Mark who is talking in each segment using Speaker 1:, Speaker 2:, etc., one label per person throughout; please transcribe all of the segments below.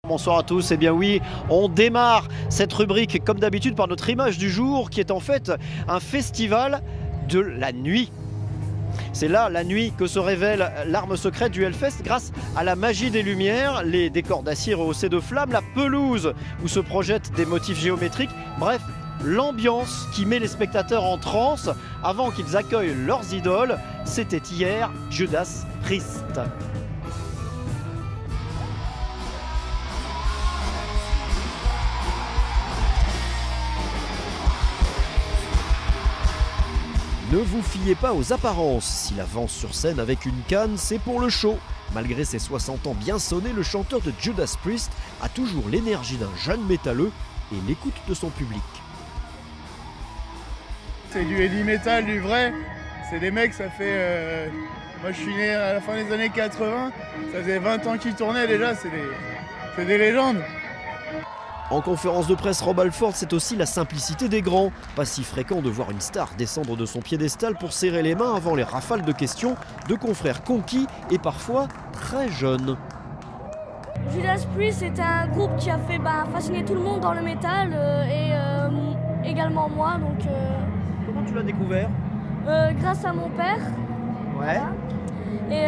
Speaker 1: Bonsoir à tous, et bien oui, on démarre cette rubrique comme d'habitude par notre image du jour qui est en fait un festival de la nuit. C'est là, la nuit, que se révèle l'arme secrète du Hellfest grâce à la magie des lumières, les décors d'acier rehaussés de flammes, la pelouse où se projettent des motifs géométriques, bref, l'ambiance qui met les spectateurs en transe avant qu'ils accueillent leurs idoles. C'était hier Judas Priest. Ne vous fiez pas aux apparences, s'il avance sur scène avec une canne, c'est pour le show. Malgré ses 60 ans bien sonnés, le chanteur de Judas Priest a toujours l'énergie d'un jeune métalleux et l'écoute de son public.
Speaker 2: C'est du heavy metal, du vrai. C'est des mecs, ça fait... Moi je suis né à la fin des années 80, ça faisait 20 ans qu'ils tournaient déjà, c'est des légendes.
Speaker 1: En conférence de presse, Rob Halford, c'est aussi la simplicité des grands. Pas si fréquent de voir une star descendre de son piédestal pour serrer les mains avant les rafales de questions de confrères conquis et parfois très jeunes.
Speaker 3: Judas Priest, c'est un groupe qui a fait fasciner tout le monde dans le métal et également moi. Donc,
Speaker 1: Comment tu l'as découvert?
Speaker 3: Grâce à mon père.
Speaker 1: Ouais.
Speaker 3: Voilà. Et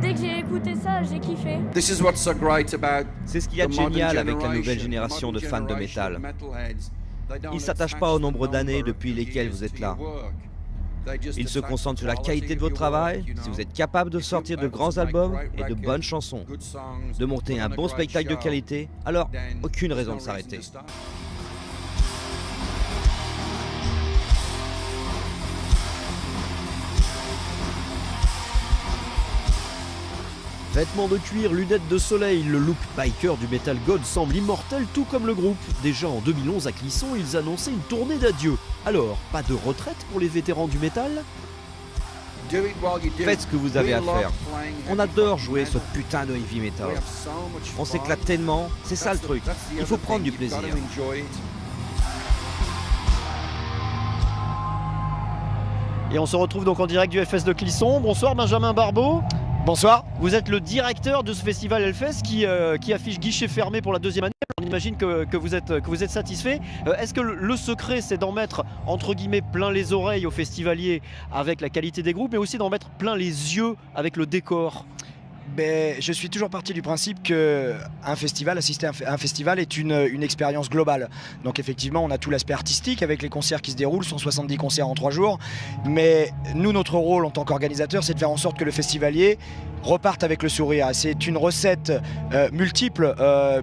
Speaker 3: dès que j'ai écouté ça, j'ai kiffé.
Speaker 4: C'est ce qu'il y a de génial avec la nouvelle génération de fans de métal. Ils ne s'attachent pas au nombre d'années depuis lesquelles vous êtes là. Ils se concentrent sur la qualité de votre travail, si vous êtes capable de sortir de grands albums et de bonnes chansons, de monter un bon spectacle de qualité, alors aucune raison de s'arrêter.
Speaker 1: Vêtements de cuir, lunettes de soleil, le look biker du Metal God semble immortel tout comme le groupe. Déjà en 2011 à Clisson, ils annonçaient une tournée d'adieu. Alors, pas de retraite pour les vétérans du métal?
Speaker 4: Faites ce que vous avez à faire. On adore jouer ce putain de heavy metal. On s'éclate tellement, c'est ça le truc. Il faut prendre du plaisir.
Speaker 1: Et on se retrouve donc en direct du Hellfest de Clisson. Bonsoir Benjamin Barbeau.
Speaker 5: Bonsoir.
Speaker 1: Vous êtes le directeur de ce festival Hellfest qui affiche guichet fermé pour la deuxième année. On imagine que vous êtes satisfait. Est-ce que le secret, c'est d'en mettre, entre guillemets, plein les oreilles aux festivaliers avec la qualité des groupes, mais aussi d'en mettre plein les yeux avec le décor?
Speaker 5: Je suis toujours parti du principe qu'un festival, assister à un festival est une expérience globale. Donc effectivement, on a tout l'aspect artistique avec les concerts qui se déroulent, 170 concerts en 3 jours. Mais nous, notre rôle en tant qu'organisateur, c'est de faire en sorte que le festivalier reparte avec le sourire. C'est une recette multiple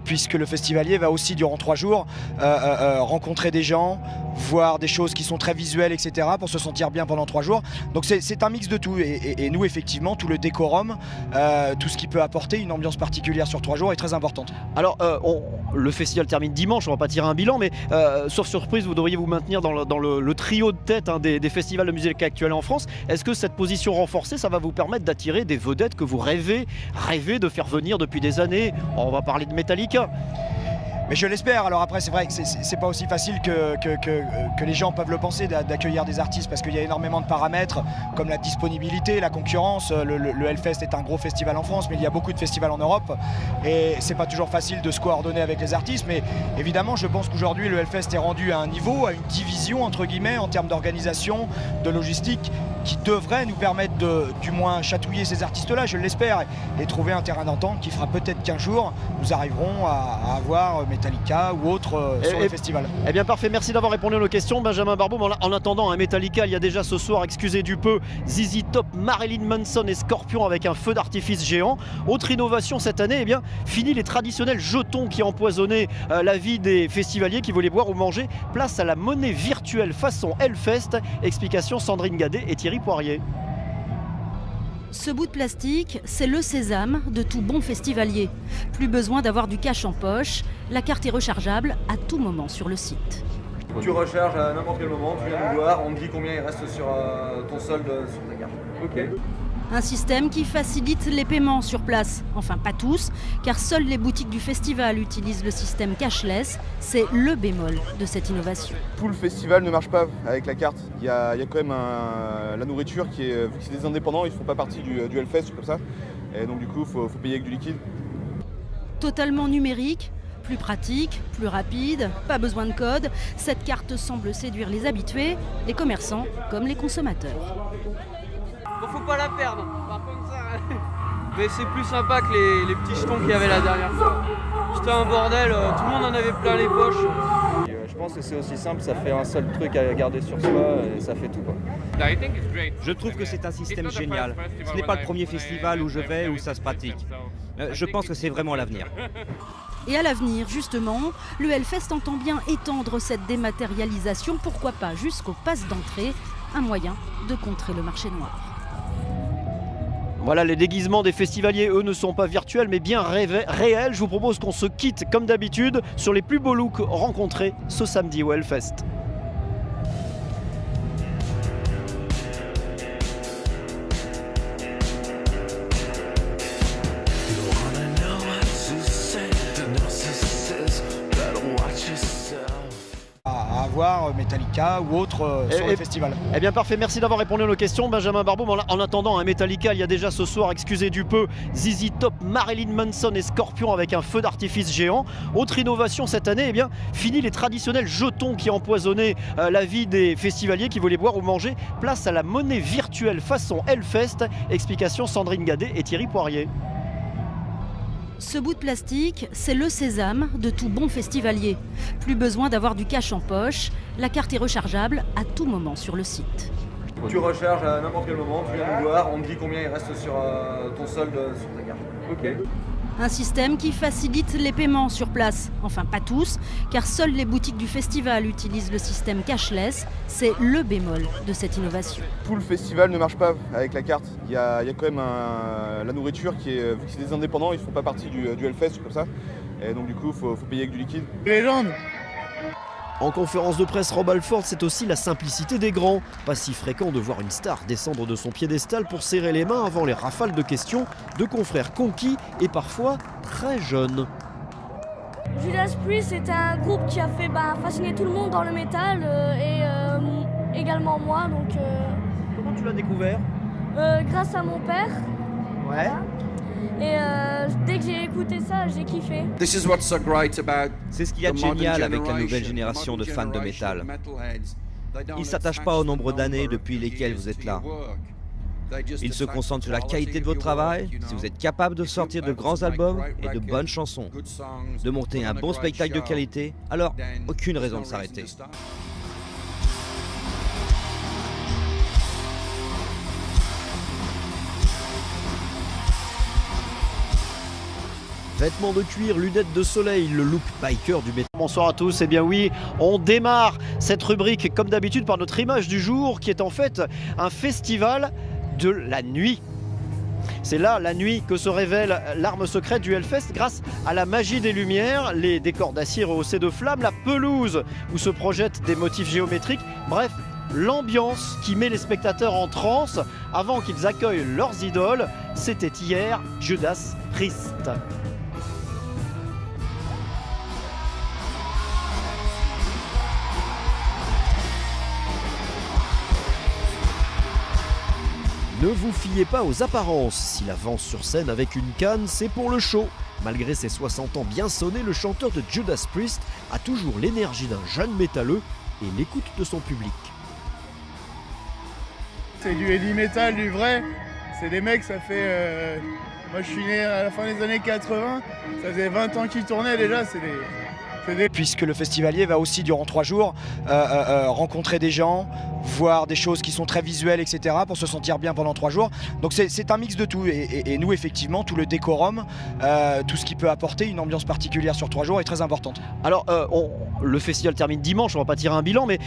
Speaker 5: puisque le festivalier va aussi durant 3 jours rencontrer des gens, voir des choses qui sont très visuelles, etc. pour se sentir bien pendant 3 jours. Donc c'est un mix de tout et nous effectivement tout le décorum, tout ce qui peut apporter une ambiance particulière sur 3 jours est très importante.
Speaker 1: Alors le festival termine dimanche, on va pas tirer un bilan, mais sauf surprise, vous devriez vous maintenir dans le trio de tête des festivals de musique actuelle en France. Est-ce que cette position renforcée, ça va vous permettre d'attirer des vedettes que vous rêvez de faire venir depuis des années? On va parler de Metallica.
Speaker 5: Mais je l'espère. Alors après, c'est vrai que c'est pas aussi facile que les gens peuvent le penser d'accueillir des artistes parce qu'il y a énormément de paramètres comme la disponibilité, la concurrence. Le Hellfest est un gros festival en France, mais il y a beaucoup de festivals en Europe et c'est pas toujours facile de se coordonner avec les artistes. Mais évidemment, je pense qu'aujourd'hui, le Hellfest est rendu à un niveau, à une division entre guillemets en termes d'organisation, de logistique, qui devrait nous permettre de, du moins, chatouiller ces artistes-là, je l'espère, et trouver un terrain d'entente qui fera peut-être qu'un jour, nous arriverons à avoir Metallica ou autre sur le festival.
Speaker 1: Eh bien parfait, merci d'avoir répondu à nos questions Benjamin Barbeau. En attendant, un Metallica, il y a déjà ce soir, excusez du peu, ZZ Top, Marilyn Manson et Scorpion avec un feu d'artifice géant. Autre innovation cette année, eh bien, fini les traditionnels jetons qui empoisonnaient la vie des festivaliers qui voulaient boire ou manger. Place à la monnaie virtuelle façon Hellfest. Explication Sandrine Gadet et Thierry Poirier.
Speaker 6: Ce bout de plastique, c'est le sésame de tout bon festivalier. Plus besoin d'avoir du cash en poche, la carte est rechargeable à tout moment sur le site.
Speaker 7: Tu recharges à n'importe quel moment, tu viens nous voir, on te dit combien il reste sur ton solde sur ta carte. Ok.
Speaker 6: Un système qui facilite les paiements sur place. Enfin, pas tous, car seules les boutiques du festival utilisent le système cashless. C'est le bémol de cette innovation.
Speaker 2: Tout le festival ne marche pas avec la carte. Il y a quand même la nourriture qui est, vu que c'est des indépendants, ils ne font pas partie du Hellfest comme ça. Et donc du coup, il faut payer avec du liquide.
Speaker 6: Totalement numérique, plus pratique, plus rapide, pas besoin de code, cette carte semble séduire les habitués, les commerçants comme les consommateurs.
Speaker 8: Bon, faut pas la perdre, par contre ça... Mais c'est plus sympa que les petits jetons qu'il y avait la dernière fois. C'était un bordel, tout le monde en avait plein les poches.
Speaker 7: Je pense que c'est aussi simple, ça fait un seul truc à garder sur soi et ça fait tout, quoi.
Speaker 4: Je trouve que c'est un système génial. Ce n'est pas le premier festival où je vais où ça se pratique. Je pense que c'est vraiment l'avenir.
Speaker 6: Et à l'avenir, justement, le Hellfest entend bien étendre cette dématérialisation, pourquoi pas jusqu'au pass d'entrée, un moyen de contrer le marché noir.
Speaker 1: Voilà, les déguisements des festivaliers, eux, ne sont pas virtuels, mais bien réels. Je vous propose qu'on se quitte, comme d'habitude, sur les plus beaux looks rencontrés ce samedi au Hellfest.
Speaker 5: À voir Metallica ou autre sur le festival.
Speaker 1: Eh bien parfait, merci d'avoir répondu à nos questions Benjamin Barbeau. En attendant, Metallica, il y a déjà ce soir, excusez du peu, ZZ Top, Marilyn Manson et Scorpion avec un feu d'artifice géant. Autre innovation cette année, eh bien fini les traditionnels jetons qui empoisonnaient la vie des festivaliers qui voulaient boire ou manger. Place à la monnaie virtuelle façon Hellfest. Explication Sandrine Gadet et Thierry Poirier.
Speaker 6: Ce bout de plastique, c'est le sésame de tout bon festivalier. Plus besoin d'avoir du cash en poche, la carte est rechargeable à tout moment sur le site.
Speaker 7: Tu recharges à n'importe quel moment, tu viens nous voir, on te dit combien il reste sur ton solde sur ta carte. Ok.
Speaker 6: Un système qui facilite les paiements sur place. Enfin, pas tous, car seules les boutiques du festival utilisent le système cashless. C'est le bémol de cette innovation.
Speaker 9: Tout le festival ne marche pas avec la carte. Il y a quand même la nourriture qui est, vu que c'est des indépendants, ils ne font pas partie du Hellfest comme ça. Et donc du coup, il faut payer avec du liquide.
Speaker 2: Légende.
Speaker 1: En conférence de presse, Rob Halford, c'est aussi la simplicité des grands. Pas si fréquent de voir une star descendre de son piédestal pour serrer les mains avant les rafales de questions de confrères conquis et parfois très jeunes.
Speaker 3: Judas Priest, c'est un groupe qui a fait fasciner tout le monde dans le métal et également moi. Donc,
Speaker 1: Comment tu l'as découvert?
Speaker 3: Grâce à mon père.
Speaker 1: Ouais.
Speaker 3: Et dès que j'ai écouté ça, j'ai kiffé.
Speaker 4: C'est ce qu'il y a de génial avec la nouvelle génération de fans de métal. Ils ne s'attachent pas au nombre d'années depuis lesquelles vous êtes là. Ils se concentrent sur la qualité de votre travail, si vous êtes capable de sortir de grands albums et de bonnes chansons, de monter un bon spectacle de qualité, alors aucune raison de s'arrêter.
Speaker 1: Vêtements de cuir, lunettes de soleil, le look biker du métal. Bonsoir à tous, eh bien oui, on démarre cette rubrique comme d'habitude par notre image du jour qui est en fait un festival de la nuit. C'est là, la nuit, que se révèle l'arme secrète du Hellfest grâce à la magie des lumières, les décors d'acier rehaussés de flammes, la pelouse où se projettent des motifs géométriques, bref, l'ambiance qui met les spectateurs en transe avant qu'ils accueillent leurs idoles. C'était hier Judas Priest. Ne vous fiez pas aux apparences, s'il avance sur scène avec une canne, c'est pour le show. Malgré ses 60 ans bien sonnés, le chanteur de Judas Priest a toujours l'énergie d'un jeune métalleux et l'écoute de son public.
Speaker 2: C'est du heavy metal, du vrai. C'est des mecs, ça fait... Moi je suis né à la fin des années 80, ça faisait 20 ans qu'ils tournaient déjà, c'est des...
Speaker 5: Puisque le festivalier va aussi durant 3 jours rencontrer des gens, voir des choses qui sont très visuelles, etc. pour se sentir bien pendant 3 jours. Donc c'est un mix de tout et nous effectivement tout le décorum, tout ce qui peut apporter une ambiance particulière sur 3 jours est très importante.
Speaker 1: Alors le festival termine dimanche, on va pas tirer un bilan, mais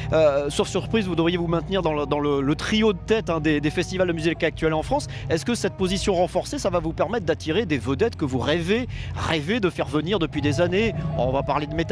Speaker 1: sauf surprise vous devriez vous maintenir dans le trio de tête des festivals de musique actuelle en France. Est-ce que cette position renforcée ça va vous permettre d'attirer des vedettes que vous rêvez de faire venir depuis des années? On va parler de Metallica.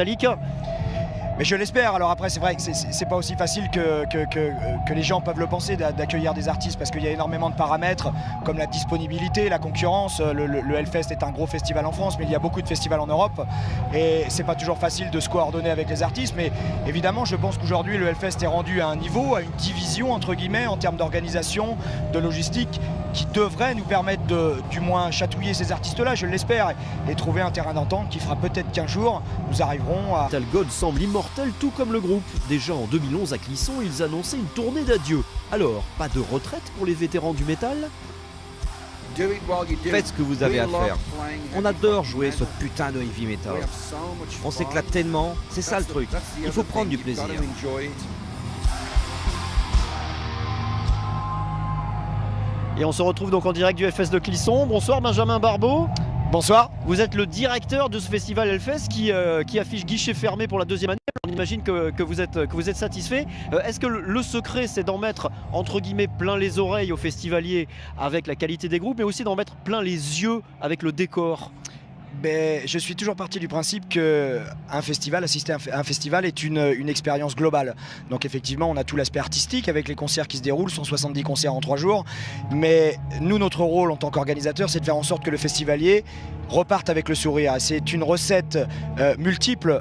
Speaker 5: Mais je l'espère. Alors après, c'est vrai que c'est pas aussi facile que les gens peuvent le penser d'accueillir des artistes parce qu'il y a énormément de paramètres comme la disponibilité, la concurrence. Le Hellfest est un gros festival en France, mais il y a beaucoup de festivals en Europe. et c'est pas toujours facile de se coordonner avec les artistes, mais évidemment je pense qu'aujourd'hui le Hellfest est rendu à un niveau, à une division entre guillemets en termes d'organisation, de logistique, qui devrait nous permettre de du moins chatouiller ces artistes-là, je l'espère, et trouver un terrain d'entente qui fera peut-être qu'un jour nous arriverons à...
Speaker 1: Metal God semble immortel tout comme le groupe. Déjà en 2011 à Clisson, ils annonçaient une tournée d'adieu. Alors, pas de retraite pour les vétérans du métal ?
Speaker 4: Faites ce que vous avez à faire. On adore jouer ce putain de heavy metal. On s'éclate tellement, c'est ça le truc. Il faut prendre du plaisir.
Speaker 1: Et on se retrouve donc en direct du Hellfest de Clisson. Bonsoir Benjamin Barbeau.
Speaker 5: Bonsoir.
Speaker 1: Vous êtes le directeur de ce festival Hellfest qui affiche guichet fermé pour la deuxième année. On imagine que vous êtes satisfait. Est-ce que le secret c'est d'en mettre entre guillemets plein les oreilles aux festivaliers avec la qualité des groupes, mais aussi d'en mettre plein les yeux avec le décor ?
Speaker 5: Je suis toujours parti du principe que assister à un festival est une expérience globale. Donc effectivement, on a tout l'aspect artistique avec les concerts qui se déroulent, 170 concerts en 3 jours. Mais nous, notre rôle en tant qu'organisateur, c'est de faire en sorte que le festivalier reparte avec le sourire. C'est une recette multiple,